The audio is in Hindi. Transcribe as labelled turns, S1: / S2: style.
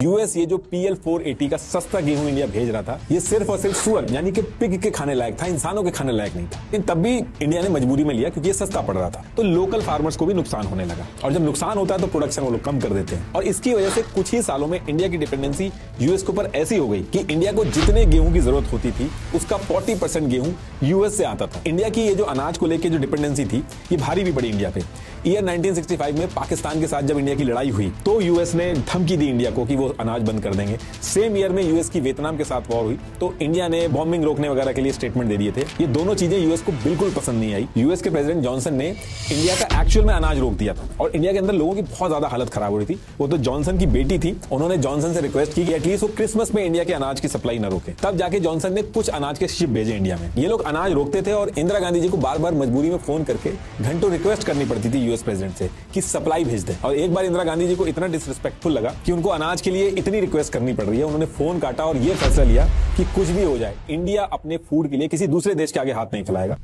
S1: यूएस ये जो PL480 का सस्ता गेहूं इंडिया भेज रहा था, ये सिर्फ और सिर्फ सुअर यानी कि पिग के खाने लायक था, इंसानों के खाने लायक नहीं था। लेकिन तब भी इंडिया ने मजबूरी में लिया क्योंकि ये सस्ता पड़ रहा था। तो लोकल फार्मर्स को भी नुकसान होने लगा, और जब नुकसान होता है तो प्रोडक्शन वो लोग कम कर देते हैं। और इसकी वजह से कुछ ही सालों में इंडिया की डिपेंडेंसी यूएस के ऊपर ऐसी हो गई कि इंडिया को जितने गेहूं की जरूरत होती थी उसका 40% गेहूं यूएस से आता था। इंडिया की ये जो अनाज को लेकर जो डिपेंडेंसी थी, ये भारी भी पड़ी इंडिया पे। ईयर 1965 में पाकिस्तान के साथ जब इंडिया की लड़ाई हुई तो यूएस ने धमकी दी इंडिया को कि वो अनाज बंद कर देंगे। सेम ईयर में यूएस की वियतनाम के साथ वॉर हुई तो इंडिया ने बॉम्बिंग रोकने वगैरह के लिए स्टेटमेंट दे दिए थे। ये दोनों चीजें यूएस को बिल्कुल पसंद नहीं आई। यूएस के प्रेसिडेंट जॉनसन ने इंडिया का एक्चुअल में अनाज रोक दिया था, और इंडिया के अंदर लोगों की बहुत ज्यादा हालत खराब हो रही थी। वो तो जॉनसन की बेटी थी, उन्होंने जॉनसन से रिक्वेस्ट की कि एटलीस्ट वो क्रिसमस में इंडिया के अनाज की सप्लाई न रोके। तब जाके जॉनसन ने कुछ अनाज के शिप भेजे इंडिया में। ये लोग अनाज रोकते थे और इंदिरा गांधी जी को बार बार मजबूरी में फोन करके घंटों रिक्वेस्ट करनी पड़ती थी यूएस प्रेसिडेंट से कि सप्लाई भेज दे। और एक बार इंदिरा गांधी जी को इतना डिसरिस्पेक्टफुल लगा कि उनको अनाज के लिए इतनी रिक्वेस्ट करनी पड़ रही है, उन्होंने फोन काटा और ये फैसला लिया कि कुछ भी हो जाए इंडिया अपने फूड के लिए किसी दूसरे देश के आगे हाथ नहीं फैलाएगा।